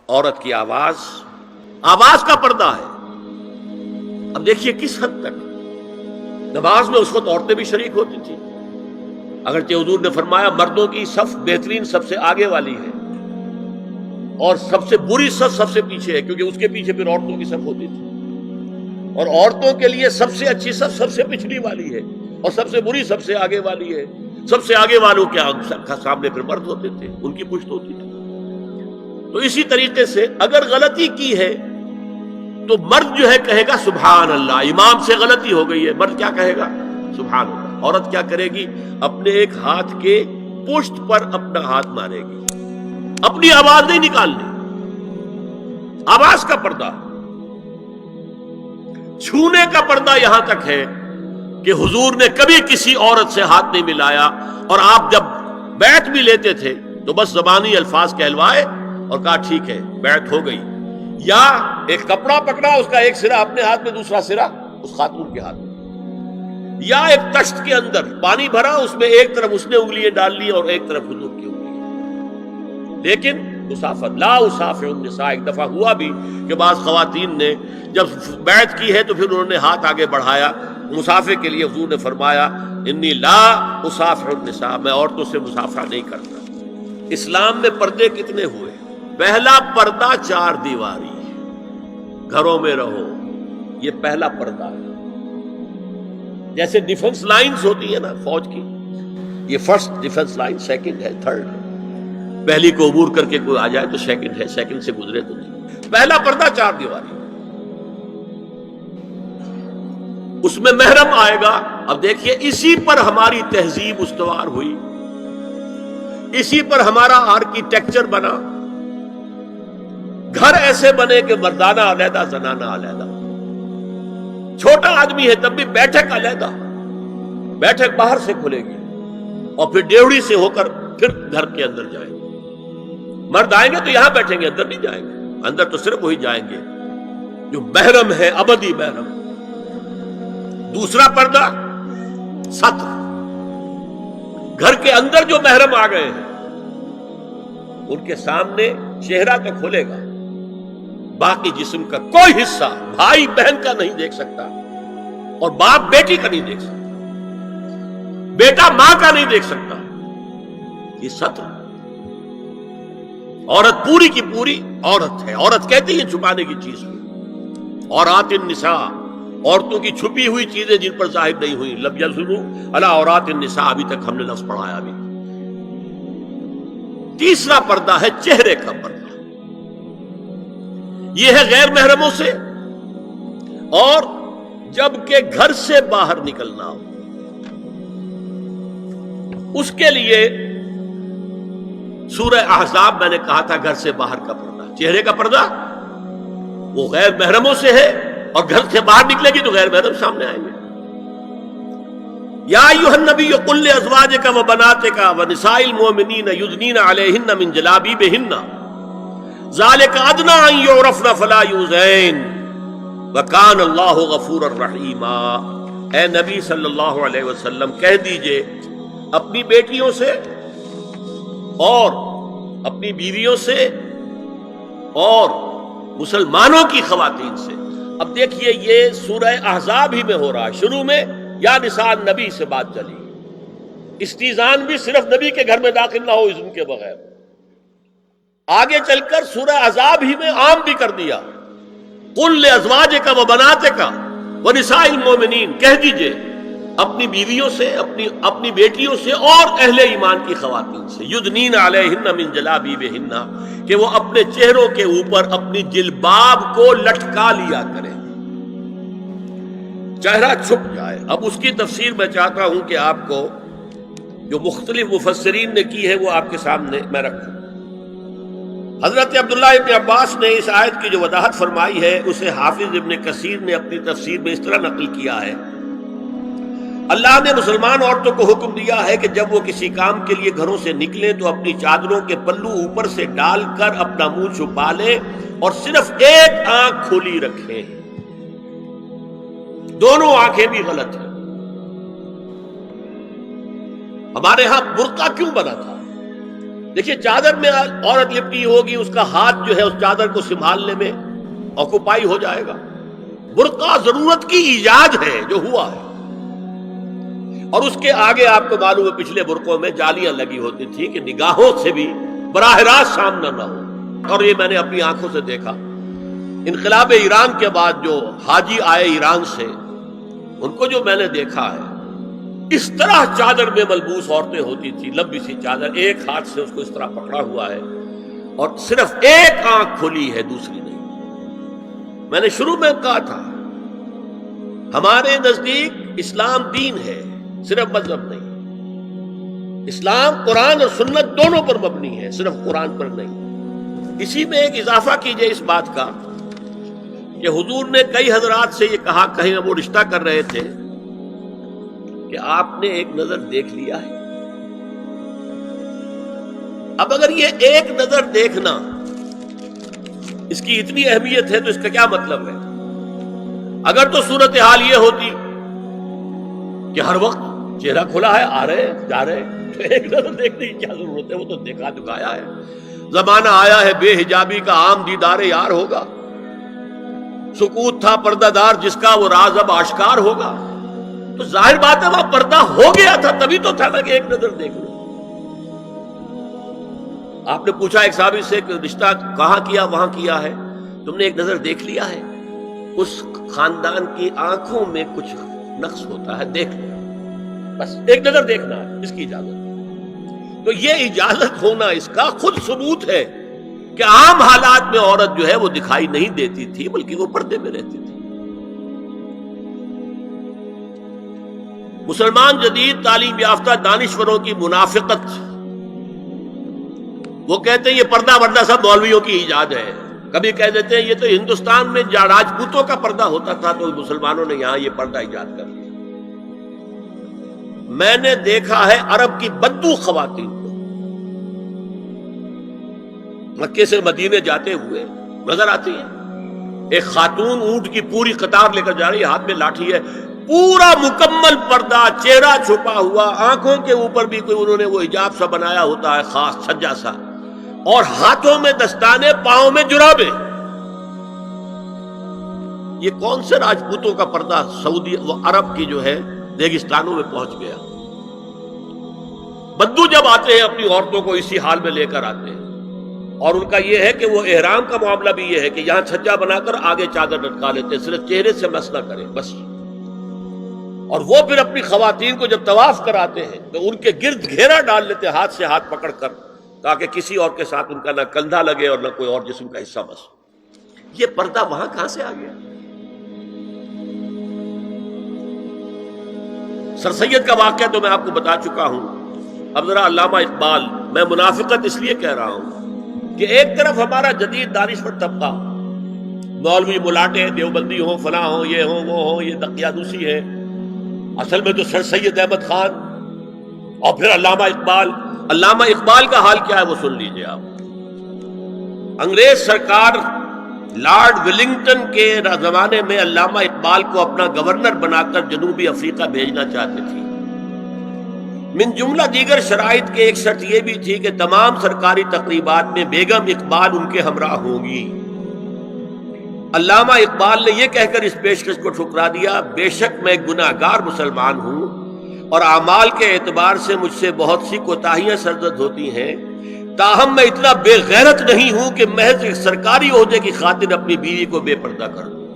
عورت کی آواز کا پردہ ہے. اب دیکھیے کس حد تک نماز میں اس وقت عورتیں بھی شریک ہوتی تھیں، اگرچہ حضور نے فرمایا مردوں کی صف بہترین سب سے آگے والی ہے اور سب سے بری صف سب سے پیچھے ہے، کیونکہ اس کے پیچھے پھر عورتوں کی صف ہوتی تھی، اور عورتوں کے لیے سب سے اچھی صف سب سے پچھلی والی ہے اور سب سے بری سب سے آگے والی ہے. سب سے آگے والوں کے سامنے پھر مرد ہوتے تھے، ان کی پشت ہوتی تھی. تو اسی طریقے سے اگر غلطی کی ہے تو مرد جو ہے کہے گا سبحان اللہ. امام سے غلطی ہو گئی ہے، مرد کیا کہے گا؟ سبحان اللہ. عورت کیا کرے گی؟ اپنے ایک ہاتھ کے پشت پر اپنا ہاتھ مارے گی، اپنی آواز نہیں نکالنی. آواز کا پردہ، چھونے کا پردہ یہاں تک ہے کہ حضور نے کبھی کسی عورت سے ہاتھ نہیں ملایا، اور آپ جب بیعت بھی لیتے تھے تو بس زبانی الفاظ کہلوائے اور کہا ٹھیک ہے بیعت ہو گئی، یا ایک کپڑا پکڑا، اس کا ایک سرا اپنے ہاتھ میں دوسرا سرا اس خاتون کے ہاتھ میں، یا ایک تشت کے اندر پانی بھرا، اس میں ایک طرف اس نے انگلیاں ڈال لی اور ایک طرف حضور کی انگلیاں. لیکن مسافر لا اسافر النساء، ایک دفعہ ہوا بھی کہ بعض خواتین نے جب بیعت کی ہے تو پھر انہوں نے ہاتھ آگے بڑھایا مسافر کے لیے. حضور نے فرمایا انی لا اسافر النساء، میں عورتوں سے مسافرہ نہیں کرتا. اسلام میں پردے کتنے ہوئے؟ پہلا پردہ 4 دیواری، گھروں میں رہو، یہ پہلا پردہ ہے. جیسے ڈیفنس لائنز ہوتی ہے نا فوج کی، یہ فرسٹ ڈیفنس لائن، سیکنڈ ہے، تھرڈ ہے. پہلی کو عبور کر کے کوئی آ جائے تو سیکنڈ ہے، سیکنڈ سے گزرے تو نہیں. پہلا پردہ 4 دیواری، اس میں محرم آئے گا. اب دیکھیے اسی پر ہماری تہذیب استوار ہوئی، اسی پر ہمارا آرکیٹیکچر بنا. گھر ایسے بنے کہ مردانہ علیحدہ، زنانہ علیحدہ. چھوٹا آدمی ہے تب بھی بیٹھک علیحدہ، بیٹھک باہر سے کھلے گی اور پھر ڈیوڑی سے ہو کر پھر گھر کے اندر جائیں گے. مرد آئیں گے تو یہاں بیٹھیں گے، اندر نہیں جائیں گے. اندر تو صرف وہی جائیں گے جو محرم ہے، ابدی محرم. دوسرا پردہ ستر، گھر کے اندر جو محرم آ گئے ہیں ان کے سامنے چہرہ تو کھلے گا، باقی جسم کا کوئی حصہ بھائی بہن کا نہیں دیکھ سکتا، اور باپ بیٹی کا نہیں دیکھ سکتا، بیٹا ماں کا نہیں دیکھ سکتا. یہ ستر. عورت پوری کی پوری عورت ہے. عورت کہتی ہے چھپانے کی چیز کو. عورات النساء، عورتوں کی چھپی ہوئی چیزیں جن پر ظاہر نہیں ہوئی. لم یظہروا علی عورات النساء، ابھی تک ہم نے لفظ پڑھایا بھی. تیسرا پردہ ہے چہرے کا پردہ، یہ ہے غیر محرموں سے. اور جب کہ گھر سے باہر نکلنا ہو اس کے لیے سورہ احزاب میں نے کہا تھا گھر سے باہر کا پردہ، چہرے کا پردہ وہ غیر محرموں سے ہے، اور گھر سے باہر نکلے گی تو غیر محرم سامنے آئیں گے. یا ایھا النبی قل لازواجک وبناتک ونساء المؤمنین یدنین علیہن من جلابیبہن ذالک ادنی ان یعرفن فلا یؤذین وکان اللہ غفورا رحیما. اے نبی صلی اللہ علیہ وسلم کہہ دیجئے اپنی بیٹیوں سے اور اپنی بیویوں سے اور مسلمانوں کی خواتین سے. اب دیکھیے یہ سورہ احزاب ہی میں ہو رہا ہے. شروع میں یا نساء نبی سے بات چلی، استیزان بھی صرف نبی کے گھر میں داخل نہ ہو اذن کے بغیر. آگے چل کر سورہ احزاب ہی میں عام بھی کر دیا. قل لازواجک وبناتک ونساء المؤمنین، کہہ دیجئے اپنی بیویوں سے، اپنی بیٹیوں سے اور اہل ایمان کی خواتین سے، یدنین علیہن من جلابیبہن، کہ وہ اپنے چہروں کے اوپر اپنی جلباب کو لٹکا لیا کریں، چہرہ چھپ جائے. اب اس کی تفسیر میں چاہتا ہوں کہ آپ کو جو مختلف مفسرین نے کی ہے وہ آپ کے سامنے میں رکھوں. حضرت عبداللہ ابن عباس نے اس آیت کی جو وضاحت فرمائی ہے اسے حافظ ابن کثیر نے اپنی تفسیر میں اس طرح نقل کیا ہے. اللہ نے مسلمان عورتوں کو حکم دیا ہے کہ جب وہ کسی کام کے لیے گھروں سے نکلیں تو اپنی چادروں کے پلو اوپر سے ڈال کر اپنا منہ چھپا لیں اور صرف ایک آنکھ کھلی رکھیں. دونوں آنکھیں بھی غلط ہیں. ہمارے ہاں برقع کیوں بنا تھا؟ دیکھیے چادر میں عورت لپٹی ہوگی، اس کا ہاتھ جو ہے اس چادر کو سنبھالنے میں آکوپائی ہو جائے گا. برقع ضرورت کی ایجاد ہے جو ہوا ہے. اور اس کے آگے آپ کو معلوم ہے پچھلے برقعوں میں جالیاں لگی ہوتی تھی کہ نگاہوں سے بھی براہ راست سامنا نہ ہو. اور یہ میں نے اپنی آنکھوں سے دیکھا. انقلاب ایران کے بعد جو حاجی آئے ایران سے، ان کو جو میں نے دیکھا ہے، اس طرح چادر میں ملبوس عورتیں ہوتی تھی، لمبی سی چادر، ایک ہاتھ سے اس کو اس طرح پکڑا ہوا ہے اور صرف ایک آنکھ کھلی ہے، دوسری نہیں. میں نے شروع میں کہا تھا ہمارے نزدیک اسلام دین ہے، صرف مذہب نہیں. اسلام قرآن اور سنت دونوں پر مبنی ہے، صرف قرآن پر نہیں. اسی میں ایک اضافہ کیجئے اس بات کا کہ حضور نے کئی حضرات سے یہ کہا، کہیں وہ رشتہ کر رہے تھے، کہ آپ نے ایک نظر دیکھ لیا ہے. اب اگر یہ ایک نظر دیکھنا اس کی اتنی اہمیت ہے تو اس کا کیا مطلب ہے؟ اگر تو صورتحال یہ ہوتی کہ ہر وقت چہرہ کھلا ہے، آ رہے جا رہے، تو ایک نظر دیکھنے کی کیا ضرورت ہے؟ وہ تو دیکھا دکھایا ہے. زمانہ آیا ہے بے حجابی کا، عام دیدار یار ہوگا. سکوت تھا پردہ دار جس کا، وہ راز اب آشکار ہوگا. تو ظاہر بات ہے وہاں پردہ ہو گیا تھا، تبھی تو تھا نا کہ ایک نظر دیکھ لو. آپ نے پوچھا ایک صحابی سے کہ رشتہ کہاں کیا؟ وہاں کیا ہے. تم نے ایک نظر دیکھ لیا ہے. اس خاندان کی آنکھوں میں کچھ نقص ہوتا ہے، دیکھ لیا، بس ایک نظر دیکھنا ہے، اس کی اجازت. تو یہ اجازت ہونا اس کا خود ثبوت ہے کہ عام حالات میں عورت جو ہے وہ دکھائی نہیں دیتی تھی، بلکہ وہ پردے میں رہتی تھی. مسلمان جدید تعلیم یافتہ دانشوروں کی منافقت، وہ کہتے ہیں یہ پردہ وردہ سب مولویوں کی ایجاد ہے. کبھی کہہ دیتے ہیں یہ تو ہندوستان میں راجپوتوں کا پردہ ہوتا تھا تو مسلمانوں نے یہاں یہ پردہ ایجاد کر لیا. میں نے دیکھا ہے عرب کی بدو خواتین کو مکے سے مدینے جاتے ہوئے نظر آتی ہیں. ایک خاتون اونٹ کی پوری قطار لے کر جا رہی ہے، ہاتھ میں لاٹھی ہے، پورا مکمل پردہ، چہرہ چھپا ہوا، آنکھوں کے اوپر بھی کوئی انہوں نے وہ حجاب سا بنایا ہوتا ہے خاص چھجا سا، اور ہاتھوں میں دستانے، پاؤں میں جرابیں. یہ کون سے راجپوتوں کا پردہ سعودی و عرب کی جو ہے ریگستانوں میں پہنچ گیا. بدو جب آتے ہیں اپنی عورتوں کو اسی حال میں لے کر آتے ہیں، اور ان کا یہ ہے کہ وہ احرام کا معاملہ بھی یہ ہے کہ یہاں چھجا بنا کر آگے چادر لٹکا لیتے ہیں، صرف چہرے سے مس نہ کریں بس. اور وہ پھر اپنی خواتین کو جب طواف کراتے ہیں تو ان کے گرد گھیرا ڈال لیتے ہیں، ہاتھ سے ہاتھ پکڑ کر، تاکہ کسی اور کے ساتھ ان کا نہ کندھا لگے اور نہ کوئی اور جسم کا حصہ بس. یہ پردہ وہاں کہاں سے آ گیا؟ سر سید کا واقعہ تو میں آپ کو بتا چکا ہوں. اب ذرا علامہ اقبال، میں منافقت اس لیے کہہ رہا ہوں کہ ایک طرف ہمارا جدید دانشور طبقہ، مولوی ملاٹے دیوبندی ہوں، فلاں ہوں، یہ ہوں وہ ہوں، یہ دقیانوسی ہے، اصل میں تو سر سید احمد خان، اور پھر علامہ اقبال. علامہ اقبال کا حال کیا ہے وہ سن لیجئے آپ. انگریز سرکار لارڈ ولنگٹن کے زمانے میں علامہ اقبال کو اپنا گورنر بنا کر جنوبی افریقہ بھیجنا چاہتے تھی. من جملہ دیگر شرائط کے ایک شرط یہ بھی تھی کہ تمام سرکاری تقریبات میں بیگم اقبال ان کے ہمراہ ہوں گی. علامہ اقبال نے یہ کہہ کر اس پیشکش کو ٹھکرا دیا، بے شک میں گناہگار مسلمان ہوں اور اعمال کے اعتبار سے مجھ سے بہت سی کوتاہیاں سرزد ہوتی ہیں، تاہم میں اتنا بے غیرت نہیں ہوں کہ محض ایک سرکاری عہدے کی خاطر اپنی بیوی کو بے پردہ کر دوں.